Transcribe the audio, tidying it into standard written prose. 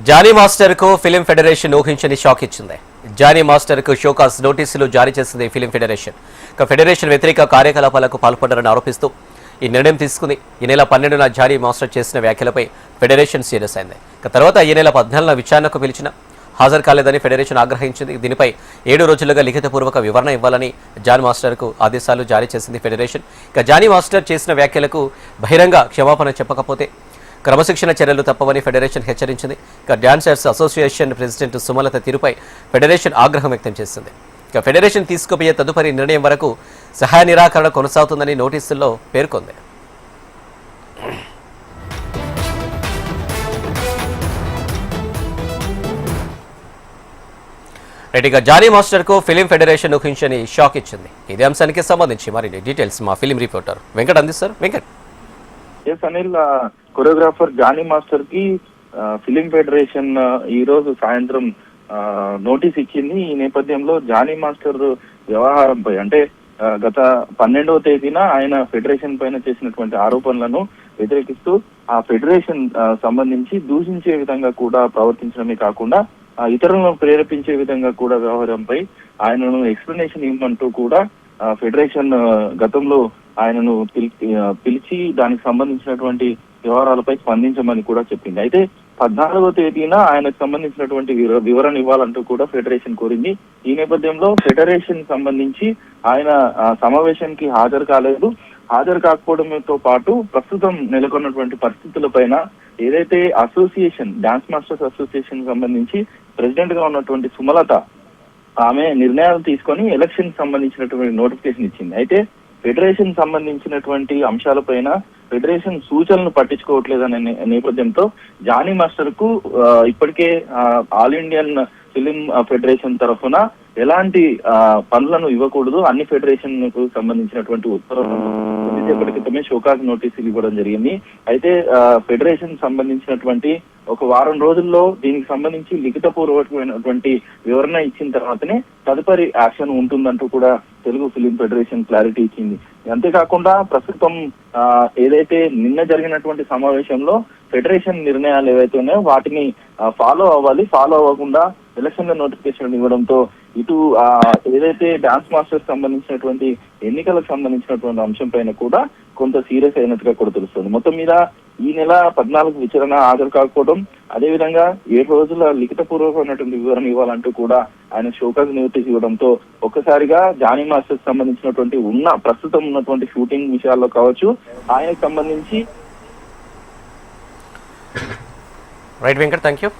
Johnny master కు film federation ఊహించని shock ఇచ్చింది. జానీ మాస్టర్ కు షోకాస్ నోటీసులు జారీ చేసింది ఫిలిం ఫెడరేషన్. ఫెడరేషన్ వ్యతిరేక కార్యకలాపాలకు పాల్పడ్డారని ఆరోపిస్తూ ఈ నిర్ణయం తీసుకుంది. ఈ నెల 12న జానీ మాస్టర్ చేసిన వ్యాఖ్యలపై ఫెడరేషన్ సీరియస్ అయింది. తర్వాత ఈ నెల 14న విచారణకు పిలిచిన హాజరు కాలేదని ఫెడరేషన్ ఆగ్రహించింది. దీనిపై 7 రోజులుగా లిఖితపూర్వక వివరణ ఇవ్వాలని జానీ మాస్టర్ కు ఆదేశాలు జారీ చేసింది ఫెడరేషన్. జానీ మాస్టర్ చేసిన వ్యాఖ్యలకు బహిరంగ క్షమాపణ చెప్పకపోతే క్రమశిక్షణ చర్యలు తప్పవని ఫెడరేషన్ హెచ్చరించింది. డాన్సర్స్ అసోసియేషన్ ప్రెసిడెంట్ సుమలత తీరుపై ఫెడరేషన్ ఆగ్రహం వ్యక్తం చేసింది. ఫెడరేషన్ తీసుకుపోయే తదుపరి నిర్ణయం వరకు సహాయ నిరాకరణ కొనసాగుతుందని నోటీసుల్లో పేర్కొంది. జానీ మాస్టర్ కు ఫిలిం ఫెడరేషన్ ఊహించని షాక్ ఇచ్చింది. ఇదే అంశానికి సంబంధించి మరిన్ని డీటెయిల్స్ మా ఫిలిం రిపోర్టర్ వెంకట్ అందిస్తారు. వెంకట్. అనిల్, కొరియోగ్రాఫర్ జానీ మాస్టర్ కి ఫిలిం ఫెడరేషన్ ఈ రోజు సాయంత్రం నోటీస్ ఇచ్చింది. ఈ నేపథ్యంలో జానీ మాస్టర్ వ్యవహారంపై అంటే గత 12వ తేదీన ఆయన ఫెడరేషన్ పైన చేసినటువంటి ఆరోపణలను వ్యతిరేకిస్తూ ఆ ఫెడరేషన్ సంబంధించి దూషించే విధంగా కూడా ప్రవర్తించడమే కాకుండా ఇతరులను ప్రేరేపించే విధంగా కూడా వ్యవహారంపై ఆయనను ఎక్స్ప్లెనేషన్ ఇవ్వమంటూ కూడా ఫెడరేషన్ గతంలో ఆయనను పిలిచి దానికి సంబంధించినటువంటి వ్యవహారాలపై స్పందించమని కూడా చెప్పింది. అయితే 14వ తేదీన ఆయనకు సంబంధించినటువంటి వివరణ ఇవ్వాలంటూ కూడా ఫెడరేషన్ కోరింది. ఈ నేపథ్యంలో ఫెడరేషన్ సంబంధించి ఆయన సమావేశానికి హాజరు కాలేదు. హాజరు కాకపోవడంతో పాటు ప్రస్తుతం నెలకొన్నటువంటి పరిస్థితులపైన ఏదైతే అసోసియేషన్ డాన్స్ మాస్టర్స్ అసోసియేషన్ సంబంధించి ప్రెసిడెంట్ గా ఉన్నటువంటి సుమలత ఆమె నిర్ణయాలు తీసుకొని ఎలక్షన్ సంబంధించినటువంటి నోటిఫికేషన్ ఇచ్చింది. అయితే ఫెడరేషన్ సంబంధించినటువంటి అంశాలపైన ఫెడరేషన్ సూచనలు పట్టించుకోవట్లేదనే నేపథ్యంతో జానీ మాస్టర్ కు ఇప్పటికే ఆల్ ఇండియన్ ఫిలిం ఫెడరేషన్ తరఫున ఎలాంటి పనులను ఇవ్వకూడదు, అన్ని ఫెడరేషన్ కు సంబంధించినటువంటి ఉత్తర్వులను కొద్దిసేపటి క్రితమే షోకాస్ నోటీసులు ఇవ్వడం జరిగింది. అయితే ఫెడరేషన్ సంబంధించినటువంటి ఒక వారం రోజుల్లో దీనికి సంబంధించి లిఖితపూర్వకమైనటువంటి వివరణ ఇచ్చిన తర్వాతనే తదుపరి యాక్షన్ ఉంటుందంటూ కూడా తెలుగు ఫిలిం ఫెడరేషన్ క్లారిటీ ఇచ్చింది. అంతేకాకుండా ప్రస్తుతం ఏదైతే నిన్న జరిగినటువంటి సమావేశంలో ఫెడరేషన్ నిర్ణయాలు ఏవైతే ఉన్నాయో వాటిని ఫాలో అవ్వాలి, ఫాలో అవ్వకుండా ఎలక్షన్ నోటిఫికేషన్ ఇవ్వడంతో ఇటు ఏదైతే డాన్స్ మాస్టర్స్ సంబంధించినటువంటి ఎన్నికలకు సంబంధించినటువంటి అంశం పైన కూడా కొంత సీరియస్ అయినట్టుగా కూడా తెలుస్తుంది. మొత్తం మీద ఈ నెల 14 విచారణ హాజరు కాకపోవడం, అదేవిధంగా 7 రోజుల లిఖితపూర్వకమైనటువంటి వివరణ ఇవ్వాలంటూ కూడా ఆయన షోకాజ్ నోటీస్ ఇవ్వడంతో ఒక్కసారిగా జానీ మాస్టర్స్ సంబంధించినటువంటి ప్రస్తుతం ఉన్నటువంటి షూటింగ్ విషయాల్లో కావచ్చు, ఆయనకు సంబంధించి రైట్ వెంకట్, థ్యాంక్ యూ.